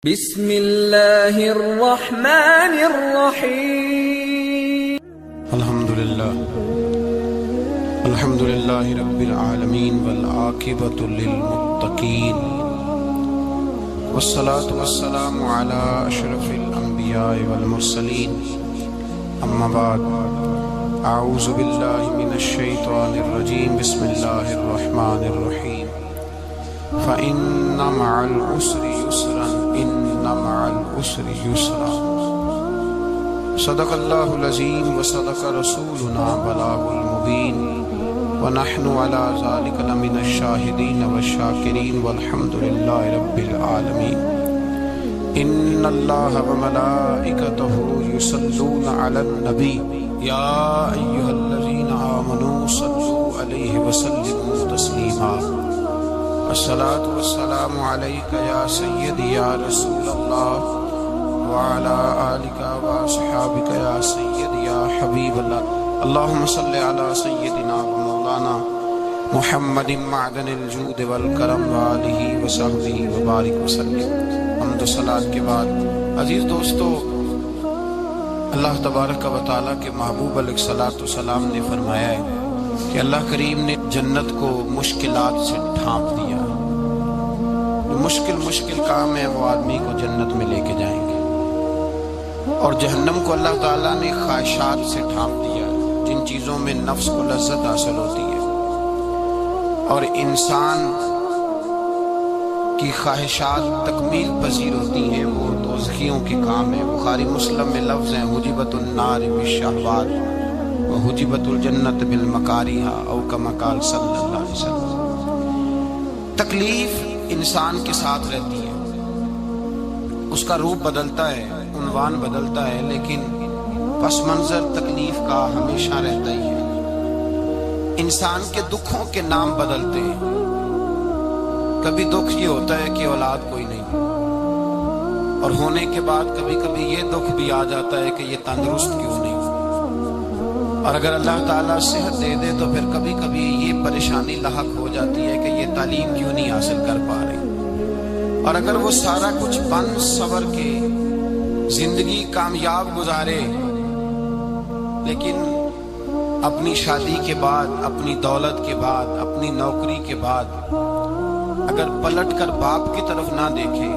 بسم اللہ الرحمن الرحیم الحمد للہ رب العالمین والعاقبۃ للمتقین والصلاة والسلام علی اشرف الانبیاء والمرسلین اما بعد اعوذ باللہ من الشیطان الرجیم بسم اللہ الرحمن الرحیم فإن مع العسر يسرا إن مع العسر يسرا صدق اللہ العظیم وصدق رسولنا بلاغ المبین ونحن على ذلك لمن الشاہدین والشاکرین والحمد للہ رب العالمین ان اللہ وملائکتہ یصلون علی النبی یا ایہا الذین آمنوا صلوا علیہ وسلموا تسلیما الصلاة والسلام علیک یا سیدی یا رسول اللہ وعلا آلک واصحابک یا سیدی یا حبیب اللہ اللہم صلی علی سیدنا ومولانا محمد معدن الجود والکرم وآلہ وصحبہ وبارک وسلم۔ حمد و صلاۃ کے بعد عزیز دوستو، اللہ تبارک و تعالیٰ کے محبوب علیہ الصلوۃ والسلام نے فرمایا ہے کہ اللہ کریم نے جنت کو مشکلات سے ڈھانپ دیا۔ جو مشکل کام ہے وہ آدمی کو جنت میں لے کے جائیں گے، اور جہنم کو اللہ تعالیٰ نے خواہشات سے ڈھانپ دیا، جن چیزوں میں نفس کو لذت حاصل ہوتی ہے، اور انسان کی خواہشات تکمیل پذیر ہوتی ہیں، وہ دوزخیوں کے کام ہیں۔ بخاری مسلم میں لفظ ہیں حجبت النار بالشہوات وحجبت الجنت بالمکارہ، او کما قال صلی اللہ علیہ وسلم۔ تکلیف انسان کے ساتھ رہتی ہے، اس کا روپ بدلتا ہے، عنوان بدلتا ہے، لیکن پس منظر تکلیف کا ہمیشہ رہتا ہی ہے۔ انسان کے دکھوں کے نام بدلتے ہیں۔ کبھی دکھ یہ ہوتا ہے کہ اولاد کوئی نہیں، اور ہونے کے بعد کبھی کبھی یہ دکھ بھی آ جاتا ہے کہ یہ تندرست کیوں نہیں، اور اگر اللہ تعالیٰ صحت دے دے تو پھر کبھی کبھی یہ پریشانی لاحق ہو جاتی ہے کہ یہ تعلیم کیوں نہیں حاصل کر پا رہے، اور اگر وہ سارا کچھ بن صبر کے زندگی کامیاب گزارے، لیکن اپنی شادی کے بعد، اپنی دولت کے بعد، اپنی نوکری کے بعد اگر پلٹ کر باپ کی طرف نہ دیکھے،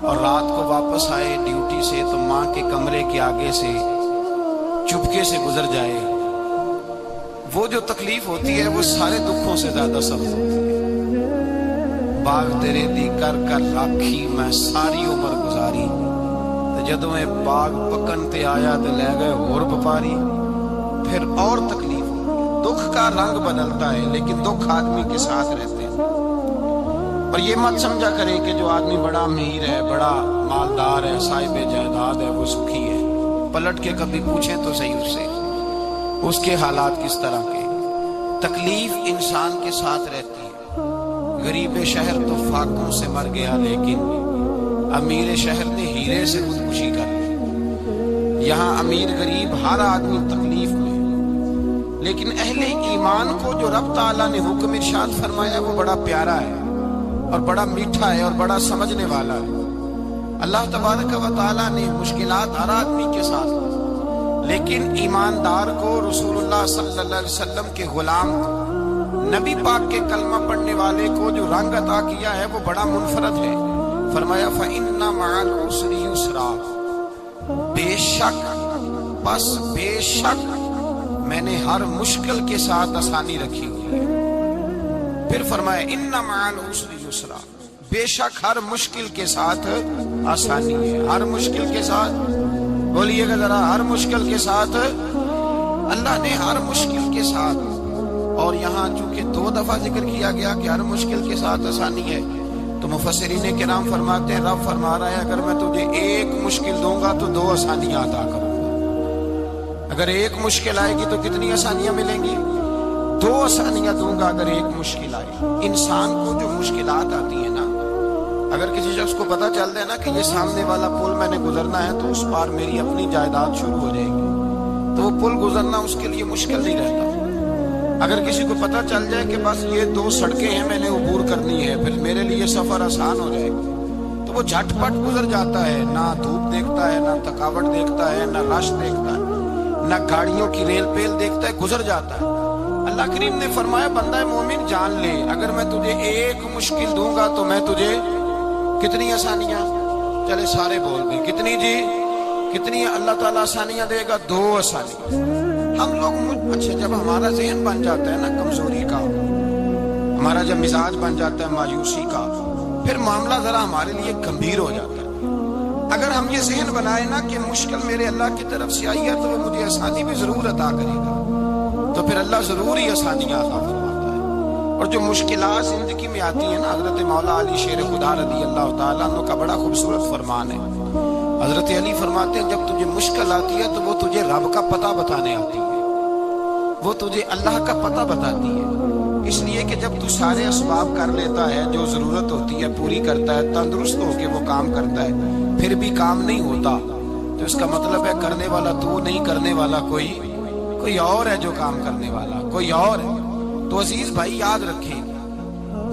اور رات کو واپس آئے ڈیوٹی سے تو ماں کے کمرے کے آگے سے چپکے سے گزر جائے، وہ جو تکلیف ہوتی ہے وہ سارے دکھوں سے زیادہ سخت ہوتی ہے۔ باغ تیرے دی کر کر راکھی میں ساری عمر گزاری، جدوں میں باغ پکن تے آیا تے لے گئے اور بپاری، پھر اور تکلیف ہوتی ہے۔ دکھ کا رنگ بدلتا ہے، لیکن دکھ آدمی کے ساتھ رہتے ہیں۔ اور یہ مت سمجھا کریں کہ جو آدمی بڑا امیر ہے، بڑا مالدار ہے، صاحب جائیداد ہے، وہ سکھی ہے۔ پلٹ کے کبھی پوچھیں تو صحیح اس سے، اس کے حالات کس طرح کے۔ تکلیف انسان کے ساتھ رہتی ہے۔ غریب شہر تو فاقوں سے مر گیا، لیکن امیر شہر نے ہیرے سے خودکشی کر لی۔ یہاں امیر غریب ہر آدمی تکلیف میں، لیکن اہل ایمان کو جو رب تعالیٰ نے حکم ارشاد فرمایا وہ بڑا پیارا ہے، اور بڑا میٹھا ہے، اور بڑا سمجھنے والا ہے۔ اللہ تبارک و تعالیٰ نے مشکلات ہر آدمی کے ساتھ، لیکن ایماندار کو، رسول اللہ صلی اللہ علیہ وسلم کے غلام کو، نبی پاک کے کلمہ پڑھنے والے کو جو رنگ عطا کیا ہے وہ بڑا منفرد ہے۔ فرمایا فَإِنَّ مَعَ الْعُسْرِ يُسْرًا، بے شک میں نے ہر مشکل کے ساتھ آسانی رکھی ہوئی ہے۔ پھر فرمایا اِنَّ مَعَ الْعُسْرِ يُسْرًا، بے شک ہر مشکل کے ساتھ آسانی ہے۔ ہر مشکل کے ساتھ، بولیے گا ذرا، ہر مشکل کے ساتھ، اللہ نے ہر مشکل کے ساتھ۔ اور یہاں چونکہ 2 دفعہ ذکر کیا گیا کہ ہر مشکل کے ساتھ آسانی ہے، تو مفسرین کرام فرماتے ہیں رب فرما رہا ہے اگر میں تجھے ایک مشکل دوں گا تو 2 آسانیاں عطا کروں گا۔ اگر ایک مشکل آئے گی تو کتنی آسانیاں ملیں گی؟ 2 آسانیاں دوں گا اگر ایک مشکل آئے۔ انسان کو جو مشکلات آتی ہیں نا، اگر کسی شخص کو پتہ چل جائے نا کہ یہ سامنے والا پل میں نے گزرنا ہے تو اس پار میری اپنی جائیداد شروع ہو جائے گی، تو وہ پل گزرنا اس کے لیے مشکل نہیں رہتا۔ اگر کسی کو پتہ چل جائے کہ بس یہ 2 سڑکیں ہیں میں نے عبور کرنی ہے، پھر میرے لیے سفر آسان ہو جائے گا، تو وہ جھٹ پٹ گزر جاتا ہے، نہ دھوپ دیکھتا ہے، نہ تھکاوٹ دیکھتا ہے، نہ رش دیکھتا ہے، نہ گاڑیوں کی ریل پیل دیکھتا ہے، گزر جاتا ہے۔ اللہ کریم نے فرمایا بندہ مومن جان لے، اگر میں تجھے ایک مشکل دوں گا تو میں تجھے کتنی آسانیاں، چلے سارے بول دیں کتنی جی، کتنی اللہ تعالیٰ آسانیاں دے گا؟ 2 آسانیاں۔ ہم لوگ اچھا جب ہمارا ذہن بن جاتا ہے نا کمزوری کا، ہمارا جب مزاج بن جاتا ہے مایوسی کا، پھر معاملہ ذرا ہمارے لیے گمبھیر ہو جاتا ہے۔ اگر ہم یہ ذہن بنائے نا کہ مشکل میرے اللہ کی طرف سے آئی ہے تو وہ مجھے آسانی بھی ضرور عطا کرے گا، تو پھر اللہ ضرور ہی آسانیاں عطا فرماتا ہے۔ اور جو مشکلات زندگی میں آتی ہیں نا، حضرت مولا علی شیر خدا رضی اللہ تعالیٰ عنہ کا بڑا خوبصورت فرمان ہے۔ حضرت علی فرماتے ہیں جب تجھے مشکل آتی ہے تو وہ تجھے رب کا پتہ بتانے آتی ہے، وہ تجھے اللہ کا پتہ بتاتی ہے۔ اس لیے کہ جب تو سارے اسباب کر لیتا ہے، جو ضرورت ہوتی ہے پوری کرتا ہے، تندرست ہو کے وہ کام کرتا ہے، پھر بھی کام نہیں ہوتا، تو اس کا مطلب ہے کرنے والا تو نہیں، کرنے والا کوئی اور ہے جو کام کرنے والا، کوئی اور ہے۔ تو عزیز بھائی یاد رکھیں،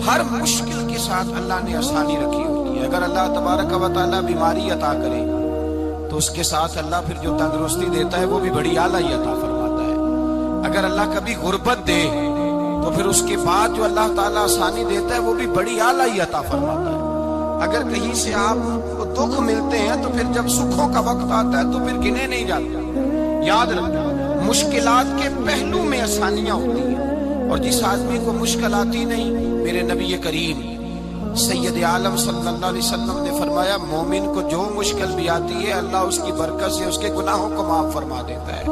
ہر مشکل کے ساتھ اللہ نے آسانی رکھی ہوتی ہے۔ اگر اللہ تبارک و تعالیٰ بیماری عطا کرے تو اس کے ساتھ اللہ پھر جو تندرستی دیتا ہے وہ بھی بڑی اعلیٰ ہی عطا فرماتا ہے۔ اگر اللہ کبھی غربت دے تو پھر اس کے بعد جو اللہ تعالیٰ آسانی دیتا ہے وہ بھی بڑی اعلیٰ ہی عطا فرماتا ہے۔ اگر کہیں سے آپ کو دکھ ملتے ہیں تو پھر جب سکھوں کا وقت آتا ہے تو پھر گنے نہیں جاتے۔ یاد رکھیں مشکلات کے پہلو میں آسانیاں ہوتی ہیں، اور جس آدمی کو مشکل آتی نہیں، میرے نبی کریم سید عالم صلی اللہ علیہ وسلم نے فرمایا مومن کو جو مشکل بھی آتی ہے اللہ اس کی برکت سے اس کے گناہوں کو معاف فرما دیتا ہے،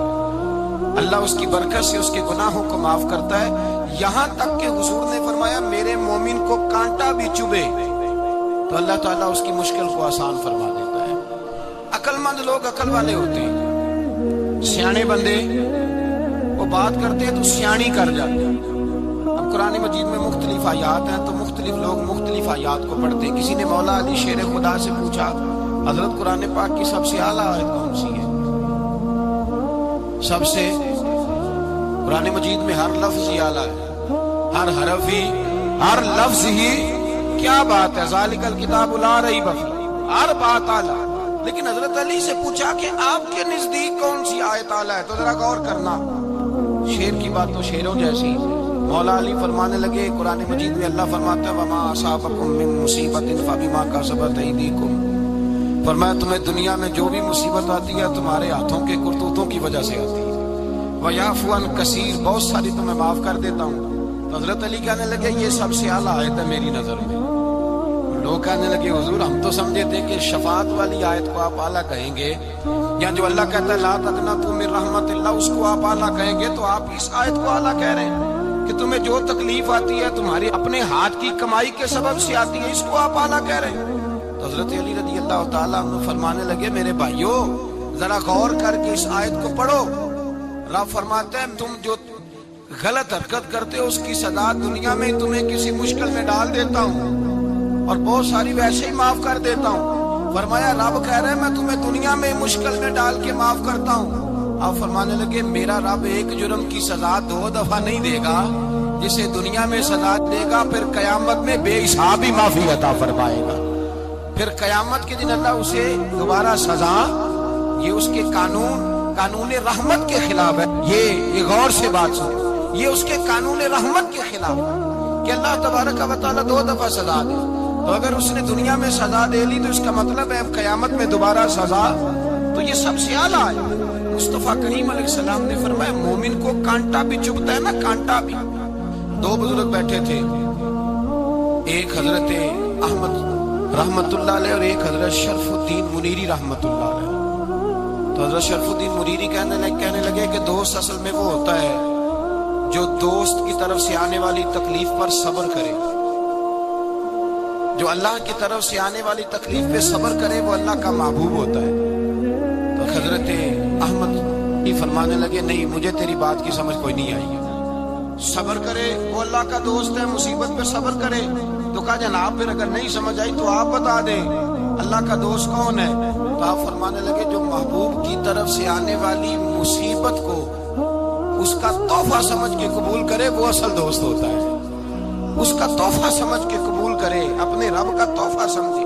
اللہ اس کی برکت سے اس کے گناہوں کو معاف کرتا ہے۔ یہاں تک کہ حضور نے فرمایا میرے مومن کو کانٹا بھی چبھے تو اللہ تعالیٰ اس کی مشکل کو آسان فرما دیتا ہے۔ عقل مند لوگ عقل والے ہوتے ہیں، سیانے بندے وہ بات کرتے ہیں تو سیانی کر جاتے ہیں۔ اب قرآن مجید میں مختلف آیات ہیں تو مختلف لوگ مختلف آیات کو پڑھتے ہیں۔ کسی نے مولا علی شیر خدا سے پوچھا حضرت قرآن پاک کی سب سے اعلیٰ آیت کون سی ہے؟ سب سے قرآن مجید میں ہر لفظ ہی اعلیٰ ہے، ہر حرف ہی، ہر لفظ ہی، کیا بات ہے، ذالک الکتاب لا ریب فیہ، ہر بات اعلیٰ۔ لیکن حضرت علی سے پوچھا کہ آپ کے نزدیک کون سی آیت اعلیٰ ہے، تو ذرا غور کرنا، شیر کی بات تو شیروں جیسی۔ مولا علی فرمانے لگے قرآن مجید میں اللہ فرماتا ہے وما اصابکم من مصیبت فبما کسبت ایدیکم، فرمایا تمہیں دنیا میں جو بھی مصیبت آتی ہے تمہارے ہاتھوں کے کرتوتوں کی وجہ سے آتی ہے، وَيَعْفُو عَنْ کثیر، بہت ساری تمہیں معاف کر دیتا ہوں۔ تو حضرت علی کہنے لگے یہ سب سے اعلیٰ آیت ہے میری نظر میں۔ لوگ کہنے لگے حضور ہم تو سمجھے تھے کہ شفاعت والی آیت کو آپ اعلیٰ کہیں گے، یا جو اللہ کہتا ہے لا تقنطوا من رحمت اللہ اس کو آپ اعلیٰ کہیں گے، تو آپ اس آیت کو اعلیٰ کہہ رہے ہیں کہ تمہیں جو تکلیف آتی ہے تمہاری اپنے ہاتھ کی کمائی کے سبب سے آتی ہے، اس کو آپ اعلیٰ کہہ رہے ہیں۔ تو حضرت علی رضی اللہ تعالیٰ عنہ فرمانے لگے میرے بھائیو ذرا غور کر کے اس آیت کو پڑھو۔ رب فرماتے ہیں تم جو غلط حرکت کرتے ہو اس کی سزا دنیا میں تمہیں کسی مشکل میں ڈال دیتا ہوں اور بہت ساری ویسے ہی معاف کر دیتا ہوں۔ فرمایا رب کہہ رہے ہیں میں تمہیں دنیا میں مشکل میں ڈال کے معاف کرتا ہوں۔ آپ فرمانے لگے میرا رب ایک جرم کی سزا 2 دفعہ نہیں دے گا، جسے دنیا میں سزا دے گا پھر قیامت میں بے حساب ہی معافی عطا فرمائے گا۔ پھر قیامت کے دن اللہ اسے دوبارہ سزا، یہ اس کے قانون رحمت کے خلاف ہے، یہ غور سے بات سنیں، یہ اس کے قانون رحمت کے خلاف ہے کہ اللہ تبارک و تعالیٰ 2 دفعہ سزا دے۔ تو اگر اس نے دنیا میں سزا دے لی تو اس کا مطلب ہے اب قیامت میں دوبارہ سزا، تو یہ سب سے اعلیٰ ہے۔ مصطفیٰ کریم علیہ السلام نے فرمایا مومن کو کانٹا بھی چبھتا ہے نا، کانٹا بھی۔ 2 بزرگ بیٹھے تھے، ایک حضرت احمد رحمت اللہ علیہ اور ایک حضرت شرف الدین منیری رحمت اللہ علیہ۔ تو حضرت شرف الدین منیری کہنے لگے کہ دوست اصل میں وہ ہوتا ہے جو دوست کی طرف سے آنے والی تکلیف پر صبر کرے، جو اللہ کی طرف سے آنے والی تکلیف پہ صبر کرے وہ اللہ کا محبوب ہوتا ہے۔ تو حضرت احمد یہ فرمانے لگے نہیں مجھے تیری بات کی سمجھ کوئی نہیں آئی، صبر کرے وہ اللہ کا دوست ہے، مصیبت پہ صبر کرے۔ تو کہا جناب پھر اگر نہیں سمجھ آئی تو آپ بتا دیں اللہ کا دوست کون ہے؟ تو آپ فرمانے لگے جو محبوب کی طرف سے آنے والی مصیبت کو اس کا تحفہ سمجھ کے قبول کرے وہ اصل دوست ہوتا ہے، اس کا تحفہ سمجھ کے قبول کرے، اپنے رب کا تحفہ سمجھے۔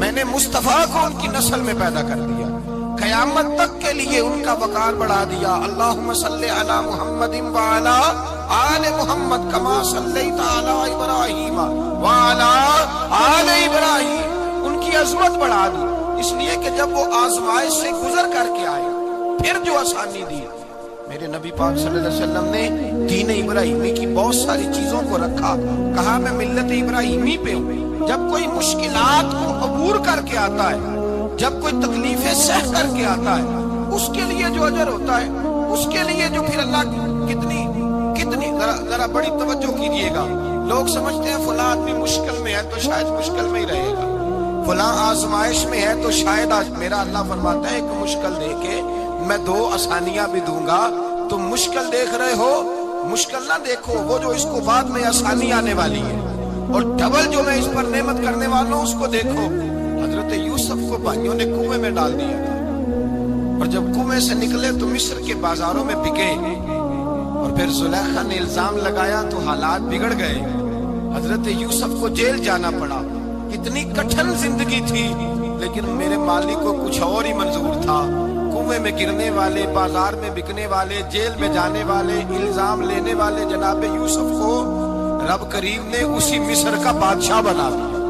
میں نے مصطفیٰ کو ان کی نسل میں پیدا کر دیا، قیامت تک کے لیے ان کا وقار بڑھا دیا۔ اللہم صلی علی محمد وعلی آل محمد کما صلیت علی ابراہیم وعلی آل ابراہیم، ان کی عظمت بڑھا دی، اس لیے کہ جب وہ آزمائش سے گزر کر کے آئے پھر جو آسانی دی، میرے نبی پاک صلی اللہ علیہ وسلم نے دین ابراہیمی کی بہت ساری چیزوں کو رکھا، کہا میں ملت ابراہیمی پہ ہوں۔ جب کوئی مشکلات کو عبور کر کے آتا ہے، جب کوئی تکلیفیں سہ کر کے آتا ہے، اس کے لیے جو اجر ہوتا ہے، اس کے لیے جو پھر اللہ کتنی ذرا بڑی توجہ کیجئے گا۔ لوگ سمجھتے ہیں فلاں آدمی مشکل میں ہے تو شاید مشکل میں ہی رہے گا، فلاں آزمائش میں ہے تو شاید آج میرا اللہ فرماتا ہے ایک مشکل دے کے میں 2 آسانیاں بھی دوں گا۔ تم مشکل دیکھ رہے ہو، مشکل نہ دیکھو، وہ جو اس کو بعد میں آسانی آنے والی ہے، اور ڈبل جو میں اس پر نعمت کرنے والا ہوں اس کو دیکھو۔ حضرت یوسف کو بھائیوں نے کنویں میں ڈال دیا تھا، اور جب کنویں سے نکلے تو مصر کے بازاروں میں بکے، اور پھر زلیخا نے الزام لگایا تو حالات بگڑ گئے، حضرت یوسف کو جیل جانا پڑا۔ اتنی کٹھن زندگی تھی، لیکن میرے مالک کو کچھ اور ہی منظور تھا۔ کنویں میں گرنے والے، بازار میں بکنے والے، جیل میں جانے والے، الزام لینے والے جناب یوسف کو رب کریم نے اسی مصر کا بادشاہ بنا دیا،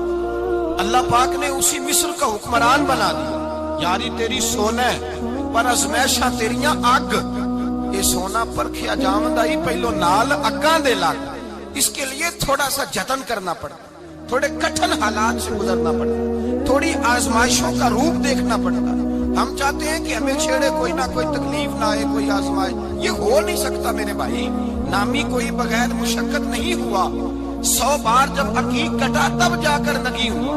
اللہ پاک نے اسی مصر کا حکمران بنا دیا۔ یاری تیری سونا ہے پر ازمیشاں تیریاں اگ، یہ سونا پرکھیا جامدہ ہی پہلو نال اگاں دے لگ، اس کے لیے تھوڑا سا جتن کرنا پڑتا، تھوڑے کٹھن حالات سے گزرنا پڑتا، تھوڑی آزمائشوں کا روپ دیکھنا پڑتا۔ ہم چاہتے ہیں کہ ہمیں چھیڑے کوئی نہ کوئی تکلیف نہ آئے، کوئی آزمائش، یہ ہو نہیں سکتا میرے بھائی۔ نامی کوئی بغیر مشقت نہیں ہوا، 100 بار جب عقیق کٹا تب جا کر نگی ہوا۔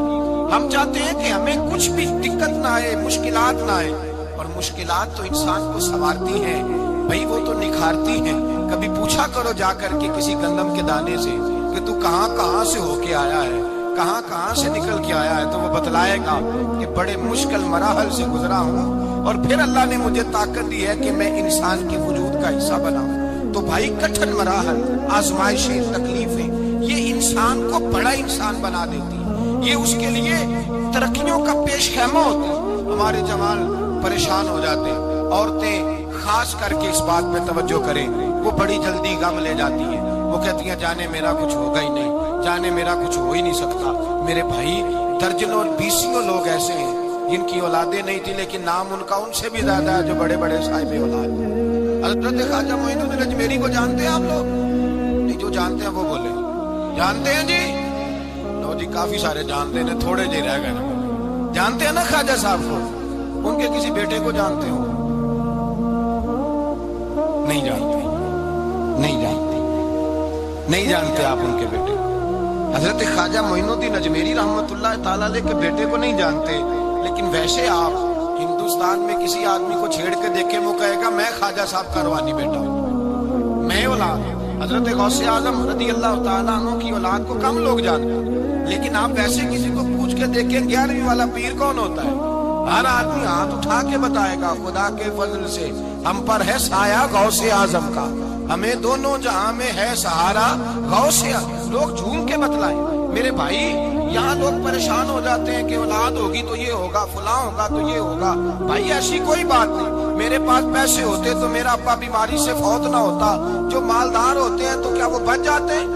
ہم چاہتے ہیں کہ ہمیں کچھ بھی دقت نہ آئے، مشکلات نہ آئے، اور مشکلات تو انسان کو سنوارتی ہیں بھائی، وہ تو نکھارتی ہیں۔ کبھی پوچھا کرو جا کر کے کسی گندم کے دانے سے کہ تو کہاں کہاں سے ہو کے آیا ہے، کہاں کہاں سے نکل کے آیا ہے، تو وہ بتلائے گا کہ بڑے مشکل مراحل سے گزرا ہوں، اور پھر اللہ نے مجھے طاقت دی ہے کہ میں انسان کے وجود کا حصہ بناؤں۔ تو بھائی کٹھن مراحل، آزمائشیں، تکلیفیں، یہ انسان کو بڑا انسان بنا دیتی ہیں، یہ اس کے لیے ترقیوں کا پیش خیمہ ہوتی ہے۔ ہمارے جوان پریشان ہو جاتے ہیں، عورتیں خاص کر کے اس بات پہ توجہ کریں، وہ بڑی جلدی غم لے جاتی ہیں، وہ کہتی ہیں جانے میرا کچھ ہوگا ہی نہیں، جانے میرا کچھ ہو ہی نہیں سکتا۔ میرے بھائی درجنوں اور بیسوں لوگ ایسے ہیں جن کی اولادیں نہیں تھی، لیکن نام ان کا ان سے بھی زیادہ ہے جو بڑے بڑے صاحب اولاد ہیں۔ حضرت خواجہ معین الدین اجمیری کو جانتے ہیں آپ لوگ؟ نہیں، جو جانتے ہیں وہ بولے جانتے ہیں جی؟ لو جی، کافی سارے جانتے ہیں، تھوڑے جی رہ گئے نا۔ جانتے ہیں نا خواجہ صاحب کو؟ ان کے کسی بیٹے کو جانتے ہو؟ نہیں جانتے، نہیں جانتے، نہیں جانتے آپ ان کے بیٹے۔ حضرت خواجہ معین الدین اجمیری رحمت اللہ تعالیٰ علیہ کے بیٹے کو نہیں جانتے، لیکن ویسے آپ ہندوستان میں کسی آدمی کو چھیڑ کے دیکھیں، وہ کہے گا میں خواجہ صاحب کا روحانی بیٹا ہوں، میں اولاد۔ حضرت غوث اعظم رضی اللہ تعالیٰ عنہ کی اولاد کو کم لوگ جانتے ہیں، لیکن آپ ویسے کسی کو پوچھ کے دیکھیں 11ویں والا پیر کون ہوتا ہے، ہر آدمی ہاتھ اٹھا کے بتائے گا خدا کے فضل سے ہم پر ہے سایہ غوث اعظم کا، ہمیں دونوں جہاں میں ہے سہارا غوث اعظم۔ لوگ جھوم کے بتلائیں۔ میرے بھائی یہاں لوگ پریشان ہو جاتے ہیں کہ اولاد ہوگی تو یہ ہوگا، فلاں ہوگا تو یہ ہوگا۔ بھائی ایسی کوئی بات نہیں، میرے پاس پیسے ہوتے تو میرا ابا بیماری سے فوت نہ ہوتا۔ جو مالدار ہوتے ہیں تو کیا وہ بچ جاتے ہیں؟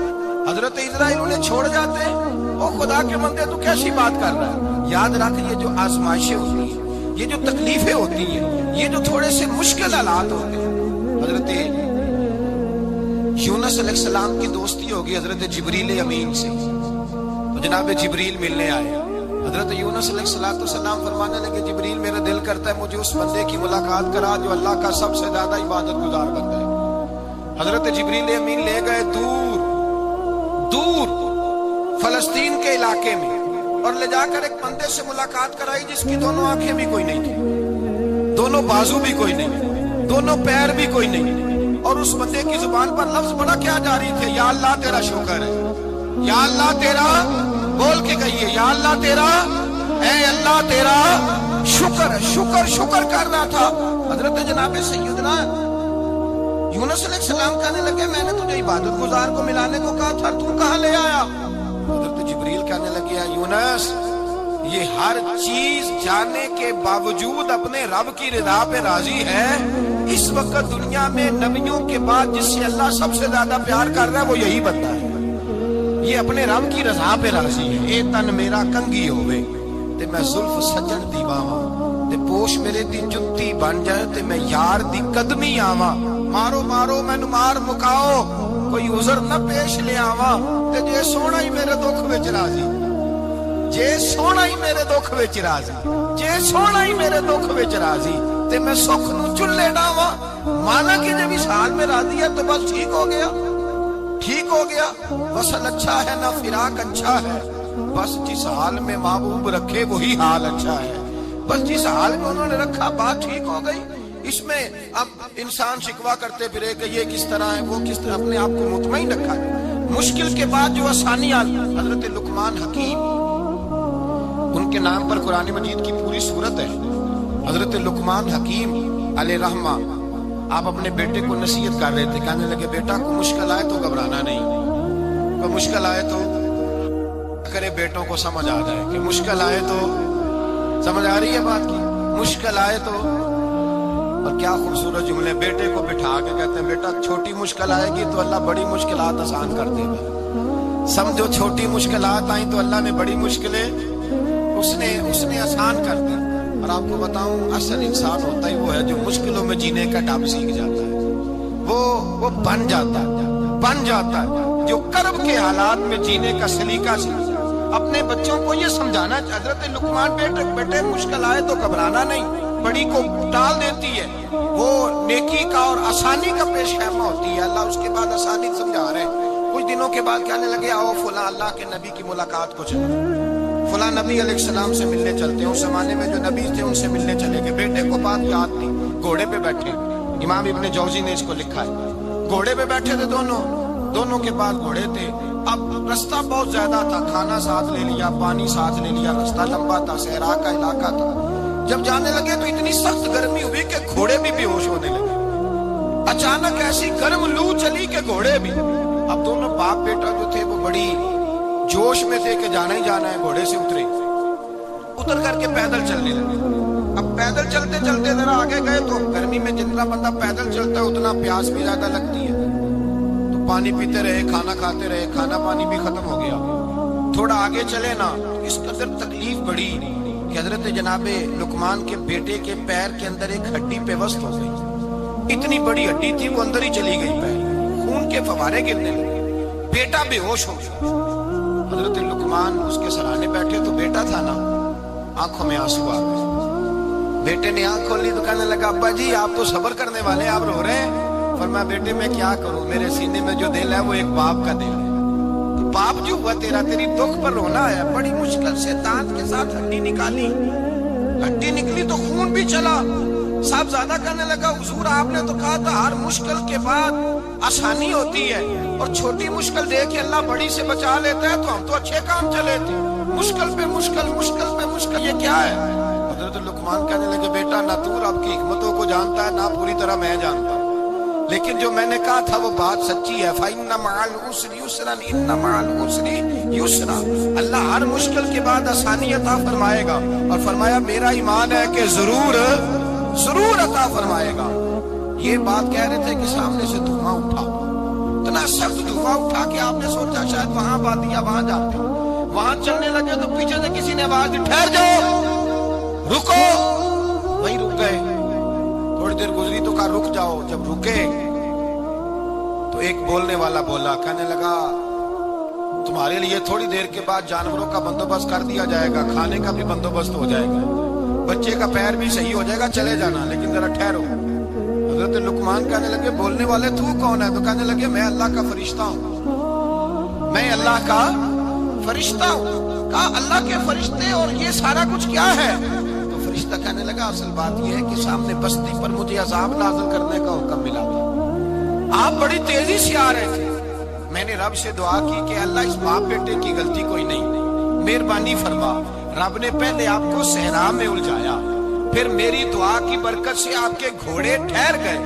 حضرت اسرائیل انہیں چھوڑ جاتے ہیں؟ او خدا کے بندے تو کیسی بات کر رہا ہے؟ یاد رکھ، یہ جو آزمائشیں ہوتی ہیں، یہ جو تکلیفیں ہوتی ہیں، یہ جو تھوڑے سے مشکل حالات ہوتے ہیں، حضرت یونس علیہ السلام کی دوستی ہوگی حضرت جبریل امین سے، تو جناب جبریل ملنے آئے۔ حضرت یونس علیہ السلام فرمانے لگے جبریل میرا دل کرتا ہے مجھے اس بندے کی ملاقات کرا جو اللہ کا سب سے زیادہ عبادت گزار بندہ ہے۔ حضرت جبریل امین لے گئے دور دور فلسطین کے علاقے میں، اور لے جا کر ایک بندے سے ملاقات کرائی جس کی دونوں آنکھیں بھی کوئی نہیں تھی، دونوں بازو بھی کوئی نہیں، دونوں پیر بھی کوئی نہیں، اور اس بندے کی زبان پر لفظ بڑا کیا جاری تھے، یا اللہ تیرا شکر ہے، یا اللہ تیرا، بول کے کہیے یا اللہ تیرا، اے اللہ تیرا شکر ہے، شکر شکر کر رہا تھا۔ حضرت جناب سیدنا یونس علیہ السلام کہنے لگے میں نے تجھے عبادت گزار کو ملانے کو کہا تھا، تو کہاں لے آیا؟ حضرت جبریل کہنے لگے یہ ہر چیز جانے کے باوجود اپنے رب کی رضا پہ راضی ہے، اس وقت دنیا میں نبیوں کے بعد جس سے اللہ سب سے زیادہ پیار کر رہا ہے وہ یہی بندہ ہے۔ یہ اپنے رب کی رضا پہ راضی ہے۔ اے تن میرا کنگھی ہوئے تے میں زلف سجن دی باواں، تے پوش میرے دی جتی بن جائے تے میں یار دی قدمی آواں۔ مارو مارو مینوں مار مکاؤ، کوئی عذر نہ پیش لے آواں، تے جے سونا ہی میرے دکھ وچ راضی، جے سونا ہی میرے دکھ وچ راضی، جے سونا ہی میرے دکھ وچ راضی تے میں سکھ نو چلے ڈاواں۔ مانا کہ جب اس حال میں راضی ہے تو بس ٹھیک ہو گیا، ٹھیک ہو گیا۔ وصل اچھا ہے نہ فراق اچھا ہے، بس جس حال میں محبوب رکھے وہی حال اچھا ہے۔ بس جس حال میں انہوں نے رکھا بات ٹھیک ہو گئی۔ اس میں اب انسان شکوا کرتے پھرے کہ یہ کس طرح ہے وہ کس طرح، اپنے آپ کو مطمئن رکھا ہے۔ مشکل کے بعد جو آسانی آئی، حضرت لقمان حکیم، ان کے نام پر قرآن مجید کی پوری سورت ہے۔ حضرت لقمان حکیم علیہ رحمہ آپ اپنے بیٹے کو نصیحت کر رہے تھے، کہنے لگے بیٹا کوئی مشکل آئے تو گھبرانا نہیں، کوئی مشکل آئے تو کرے بیٹوں کو سمجھ آ جائے کہ مشکل آئے تو، سمجھ آ رہی ہے بات کی، مشکل آئے تو۔ اور کیا خوبصورت جملے، بیٹے کو بٹھا کے کہتے ہیں بیٹا چھوٹی مشکل آئے گی تو اللہ بڑی مشکلات آسان کر دے گا، سمجھو چھوٹی مشکلات آئیں تو اللہ نے بڑی مشکلیں اس نے آسان کر دی۔ اور آپ کو بتاؤں اصل انسان ہوتا ہی وہ ہے جو مشکلوں میں جینے کا ڈھب سیکھ جاتا ہے، وہ بن جاتا ہے جو کرب کے حالات میں جینے کا سلیقہ سیکھ۔ اپنے بچوں کو یہ سمجھانا، حضرت لقمان بیٹے مشکل آئے تو گھبرانا نہیں، بڑی کو ٹال دیتی ہے، وہ نیکی کا اور آسانی کا پیش خیمہ ہوتی ہے۔ اللہ اس کے بعد آسانی سمجھا رہے ہیں۔ کچھ دنوں کے بعد کہنے لگے آؤ فلاں اللہ کے نبی کی ملاقات کو چلے، فلاں نبی علیہ السلام سے ملنے چلتے ہیں۔ اس زمانے میں جو نبی تھے ان سے ملنے چلے گئے۔ بیٹے کو بات یاد نہیں، گھوڑے پہ بیٹھے، امام ابن جوزی نے اس کو لکھا ہے، گھوڑے پہ بیٹھے تھے دونوں کے بعد گھوڑے تھے۔ اب رستہ بہت زیادہ تھا، کھانا ساتھ لے لیا، پانی ساتھ لے لیا، رستہ لمبا تھا، صحرا کا علاقہ تھا۔ جب جانے لگے تو اتنی سخت گرمی ہوئی کہ گھوڑے بھی بے ہوش ہونے لگے۔ اچانک ایسی گرم لو چلی کہ گھوڑے بھی۔ اب دونوں باپ بیٹا جو تھے وہ بڑی جوش میں تھے کہ جانا ہی جانا ہے، گھوڑے سے اتر کر کے پیدل چلنے لگے۔ اب پیدل چلتے چلتے ذرا آگے گئے تو گرمی میں جتنا بندہ پیدل چلتا ہے اتنا پیاس بھی زیادہ لگتی ہے، تو پانی پیتے رہے، کھانا کھاتے رہے، کھانا پانی بھی ختم ہو گیا۔ تھوڑا آگے چلے نا، اس قدر تکلیف بڑی کہ حضرت جناب لقمان کے بیٹے کے پیر کے اندر ایک ہڈی پیوست ہو گئی۔ اتنی بڑی ہڈی تھی وہ اندر ہی چلی گئی، پیر خون کے فوارے گرنے لگے، بیٹا بے ہوش ہو گیا۔ حضرت لقمان اس کے سرانے بیٹھے تو بیٹا تھا نا، آنکھوں میں آنسو آ گئے۔ بیٹے نے آنکھ کھولی تو کہنے لگا ابا جی آپ تو صبر کرنے والے، آپ رو رہے ہیں۔ فرمایا بیٹے میں کیا کروں، میرے سینے میں جو دل ہے وہ ایک باپ کا دل ہے، باپ جو ہوا تیرا، تیری دکھ پر رونا ہے۔ بڑی مشکل سے دانت کے ساتھ ہڈی نکالی، ہڈی نکلی تو خون بھی چلا۔ صاحب زیادہ کہنے لگا حضور آپ نے تو کہا تھا ہر مشکل کے بعد آسانی ہوتی ہے، اور چھوٹی مشکل دے کے اللہ بڑی سے بچا لیتا ہے، تو ہم تو اچھے کام چلے تھے، مشکل پہ مشکل، مشکل پہ مشکل، یہ کیا ہے؟ حضرت لقمان کہنے لگے بیٹا نہ تو رب کی حکمتوں کو جانتا ہے نہ پوری طرح میں جانتا ہوں، لیکن جو میں نے کہا تھا وہ بات سچی ہے۔ فَإِنَّ مَعَ الْعُسْرِ يُسْرًا إِنَّ مَعَ الْعُسْرِ يُسْرًا، اللہ ہر مشکل کے بعد آسانی عطا فرمائے گا، اور فرمایا میرا ایمان ہے کہ ضرور عطا فرمائے گا۔ یہ بات کہہ رہے تھے کہ سامنے سے دھواں اٹھا، اتنا سخت دھواں اٹھا کہ آپ نے سوچا شاید وہاں بادیا وہاں جاتے، وہاں چلنے لگے تو پیچھے سے کسی نے آواز دی ٹھہر جاؤ، رکو، وہیں رک گئے۔ تھوڑی دیر گزری تو کہا رک جاؤ۔ جب رکے تو ایک بولنے والا بولا، کہنے لگا تمہارے لیے تھوڑی دیر کے بعد جانوروں کا بندوبست کر دیا جائے گا، کھانے کا بھی بندوبست ہو جائے گا، بچے کا پیر بھی صحیح ہو جائے گا، چلے جانا لیکن ذرا ٹھہرو۔ حضرت لقمان کہنے لگے بولنے والے تو کون ہے؟ تو کہنے لگے میں اللہ کا فرشتہ ہوں، میں اللہ کا فرشتہ ہوں۔ کہا اللہ کے فرشتے اور یہ سارا کچھ کیا ہے؟ تو فرشتہ کہنے لگا اصل بات یہ ہے کہ سامنے بستی پر مجھے عذاب نازل کرنے کا حکم ملا تھا، آپ بڑی تیزی سے آ رہے تھے، میں نے رب سے دعا کی کہ اللہ اس باپ بیٹے کی غلطی کوئی نہیں، مہربانی فرما۔ رب نے پہلے آپ کو صحرا میں الجھایا، پھر میری دعا کی برکت سے آپ کے گھوڑے ٹھہر گئے،